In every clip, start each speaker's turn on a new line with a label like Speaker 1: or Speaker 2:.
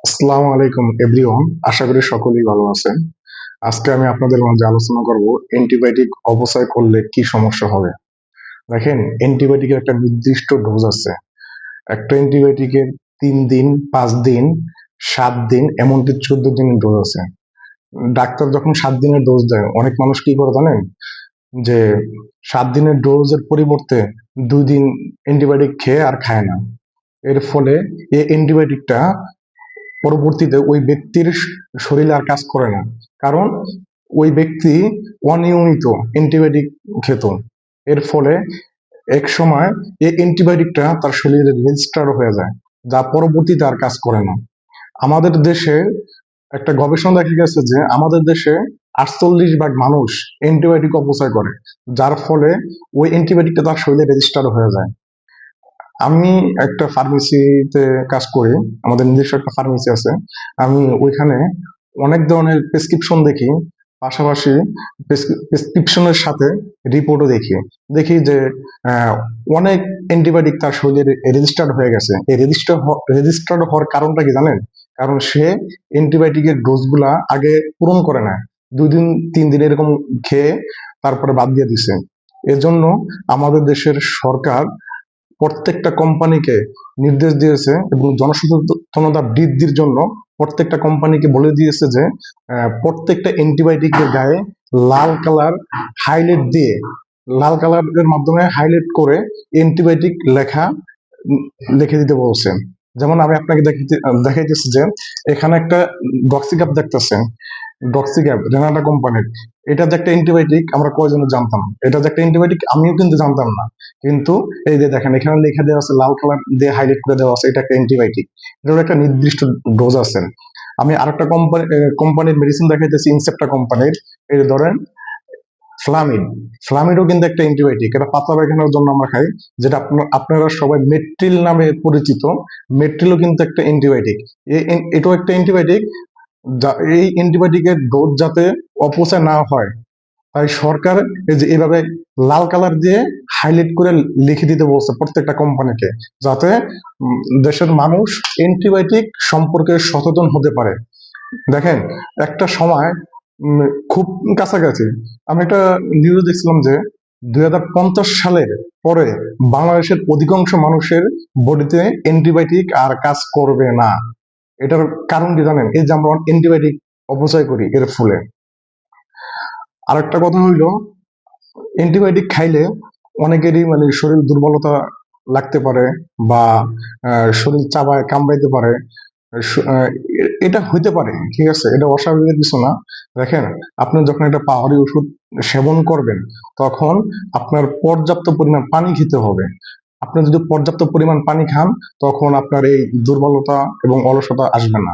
Speaker 1: আসসালামু আলাইকুম এভরিওয়ান। আশা করি সকলেই ভালো আছেন। আজকে আমি আপনাদের মাঝে আলোচনা করব অ্যান্টিবায়োটিক অপচয় করলে কি সমস্যা হবে। দেখেন, অ্যান্টিবায়োটিকের একটা নির্দিষ্ট ডোজ আছে। একটা অ্যান্টিবায়োটিকের 3 দিন, 5 দিন, 7 দিন, এমনকি 14 দিনের ডোজ আছে। ডাক্তার যখন 7 দিনের ডোজ দেয়, অনেক মানুষ কি করে জানেন, যে 7 দিনের ডোজের পরিবর্তে 2 দিন অ্যান্টিবায়োটিক খেয়ে আর খায় না। এর ফলে এই অ্যান্টিবায়োটিকটা পরবর্তীতে ওই ব্যক্তির শরীরে আর কাজ করে না। কারণ ওই ব্যক্তি অনিয়মিত অ্যান্টিবায়োটিক খেত। এর ফলে এক সময় এই অ্যান্টিবায়োটিকটা তার শরীরে রেজিস্টার হয়ে যায়, যা পরবর্তীতে আর কাজ করে না। আমাদের দেশে একটা গবেষণা দেখা গেছে যে আমাদের দেশে 48% মানুষ অ্যান্টিবায়োটিক অপচয় করে, যার ফলে ওই অ্যান্টিবায়োটিকটা তার শরীরে রেজিস্টার হয়ে যায়। আমি একটা ফার্মেসিতে কাজ করি। আমাদের নিজস্ব একটা ফার্মেসি আছে। আমি ওইখানে অনেক ধরনের প্রেসক্রিপশন দেখি। পাশাপাশি প্রেসক্রিপশনের সাথে রিপোর্টও দেখি। দেখি যে আহ, অনেক অ্যান্টিবায়োটিক তার শরীরে রেজিস্টার্ড হয়ে গেছে। এই রেজিস্টার্ড হওয়ার কারণটা কি জানেন? কারণ সে অ্যান্টিবায়োটিকের ডোজগুলা আগে পূরণ করে না। 2 দিন, 3 দিন এরকম খেয়ে তারপরে বাদ দিয়ে দিছে। এজন্য আমাদের দেশের সরকার প্রত্যেকটা কোম্পানিকে নির্দেশ দিয়েছে এবং জনসচেতনতা বৃদ্ধির জন্য প্রত্যেকটা কোম্পানিকে বলে দিয়েছে যে প্রত্যেকটা অ্যান্টিবায়োটিকের গায়ে লাল কালার হাইলাইট দিয়ে, লাল কালারের মাধ্যমে হাইলাইট করে অ্যান্টিবায়োটিক লিখে দিতে বলছে। যেমন আমি আপনাকে দেখাইতেছি যে এখানে একটা ডক্সিক্যাপ দেখতেছেন। ডক্সিক্যাপ রেনাটা কোম্পানির। এটা যে একটা অ্যান্টিবায়োটিক আমরা কয়জনে জানতাম? এটা যে একটা অ্যান্টিবায়োটিক আমিও কিন্তু জানতাম না। কিন্তু এই যে দেখেন, এখানে লেখা দেওয়া আছে, লাল কালার দিয়ে হাইলাইট করে দেওয়া আছে, এটা একটা অ্যান্টিবায়োটিক। এটার একটা নির্দিষ্ট ডোজ আছে। আমি আরেকটা কোম্পানির মেডিসিন দেখাইতেছি, ইনসেপ্টা কোম্পানির। এই যে ধরেন ফ্লামিড। ফ্লামিডও কিন্তু একটা অ্যান্টিবায়োটিক। এটা পাতলা পায়খানার জন্য আমরা খাই, যেটা আপনারা সবাই মেট্রিল নামে পরিচিত। মেট্রিলও কিন্তু একটা অ্যান্টিবায়োটিক। এটাও একটা অ্যান্টিবায়োটিক। এই অ্যান্টিবায়োটিকের ডোজ যাতে অপচয় না হয়, তাই সরকার এই যে এভাবে লাল কালার দিয়ে হাইলাইট করে লিখে দিতে বলছে প্রত্যেকটা কোম্পানিকে, যাতে দেশের মানুষ অ্যান্টিবায়োটিক সম্পর্কে সচেতন হতে পারে। দেখেন, একটা সময় খুব কাছাকাছি আমি একটা নিউজ দেখছিলাম যে 2050 সালের পরে বাংলাদেশের অধিকাংশ মানুষের বডিতে অ্যান্টিবায়োটিক আর কাজ করবে না। এটার কারণ কি জানেন? এই যে আমরা অ্যান্টিবায়োটিক অপচয় করি এর ফলে। আরেকটা কথা হইলো, অ্যান্টিবায়োটিক খাইলে অনেকেরই মানে শরীর দুর্বলতা লাগতে পারে, বা শরীর চাবায় কামড়াইতে পারে। এটা হইতে পারে, ঠিক আছে, এটা অস্বাভাবিক কিছু না। দেখেন, আপনি যখন একটা পাহাড়ি ওষুধ সেবন করবেন, তখন আপনার পর্যাপ্ত পরিমাণ পানি খেতে হবে। আপনি যদি পর্যাপ্ত পরিমাণ পানি খান, তখন আপনার এই দুর্বলতা এবং অলসতা আসবে না।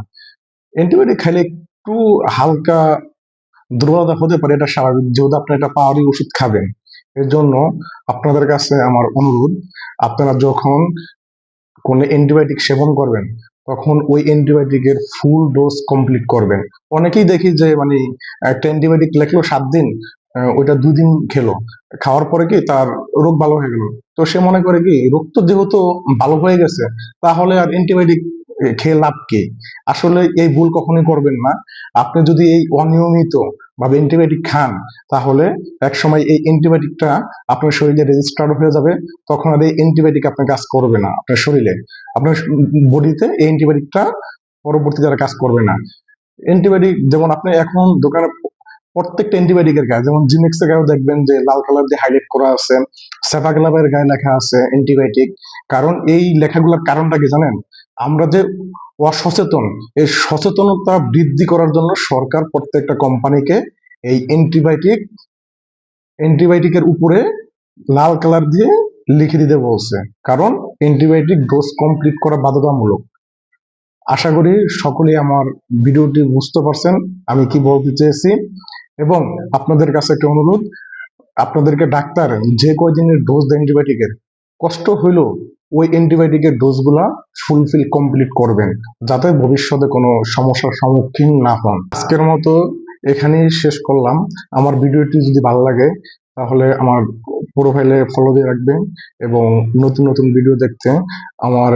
Speaker 1: অ্যান্টিবায়োটিক খাইলে একটু হালকা দুর্বলতা হতে পারে, এটা স্বাভাবিক, যেহেতু আপনি একটা পাহাড়ি ওষুধ খাবেন। এর জন্য আপনাদের কাছে আমার অনুরোধ, আপনারা যখন কোনো অ্যান্টিবায়োটিক সেবন করবেন, তখন ওই অ্যান্টিবায়োটিকের ফুল ডোজ কমপ্লিট করবেন। অনেকেই দেখি যে মানে একটা অ্যান্টিবায়োটিক লেখলো 7 দিন, ওইটা 2 দিন খেলো, খাওয়ার পরে কি তার রোগ ভালো হয়ে গেল। তো সে মনে করে কি, রোগ তো যেহেতু ভালো হয়ে গেছে, তাহলে আর অ্যান্টিবায়োটিক খেয়ে লাভ কি? আসলে এই ভুল কখনোই করবেন না। আপনি যদি এই অনিয়মিত ভাবে অ্যান্টিবায়োটিক খান, তাহলে একসময় এই অ্যান্টিবায়োটিকটা আপনার শরীরে রেজিস্টার্ড হয়ে যাবে। তখন আর এই অ্যান্টিবায়োটিক আপনার কাজ করবে না আপনার শরীরে, আপনার বডিতে এই অ্যান্টিবায়োটিকটা পরবর্তীতে আর কাজ করবে না। অ্যান্টিবায়োটিক যেমন আপনি এখন দোকানে প্রত্যেকটা অ্যান্টিবায়োটিকের গায়ে, যেমন জিমেক্সের গায়েও দেখবেন যে লাল কালার দিয়ে হাইলাইট করা আছে, সেফাগ্লাভের গায়ে লেখা আছে অ্যান্টিবায়োটিক। কারণ এই লেখাগুলোর কারণটা কি জানেন? আমরা যে অসচেতন, এই সচেতনতা বৃদ্ধি করার জন্য সরকার প্রত্যেকটা কোম্পানিকে এই অ্যান্টিবায়োটিকের উপরে লাল কালার দিয়ে লিখে দিতে বলছে। কারণ অ্যান্টিবায়োটিক ডোজ কমপ্লিট করা বাধ্যতামূলক। আশা করি সকলেই আমার ভিডিওটি বুঝতে পারছেন আমি কি বলতে চেয়েছি। এবং আপনাদের কাছে একটা অনুরোধ, আপনাদেরকে ডাক্তার যে কয়দিনের ডোজ দেয় অ্যান্টিবায়োটিকের, কষ্ট হইলেও ওই অ্যান্টিবায়োটিকের ডোজগুলা ফুলফিল কমপ্লিট করবেন, যাতে ভবিষ্যতে কোনো সমস্যার সম্মুখীন না হন। আজকের মতো এখানেই শেষ করলাম। আমার ভিডিওটি যদি ভালো লাগে, তাহলে আমার প্রোফাইলে ফলো দিয়ে রাখবেন এবং নতুন নতুন ভিডিও দেখতে আমার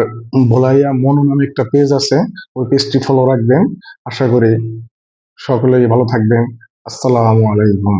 Speaker 1: ভোলাইয়া মনো নামে একটা পেজ আছে, ওই পেজটি ফলো রাখবেন। আশা করি সকলেই ভালো থাকবেন। আসসালামু আলাইকুম।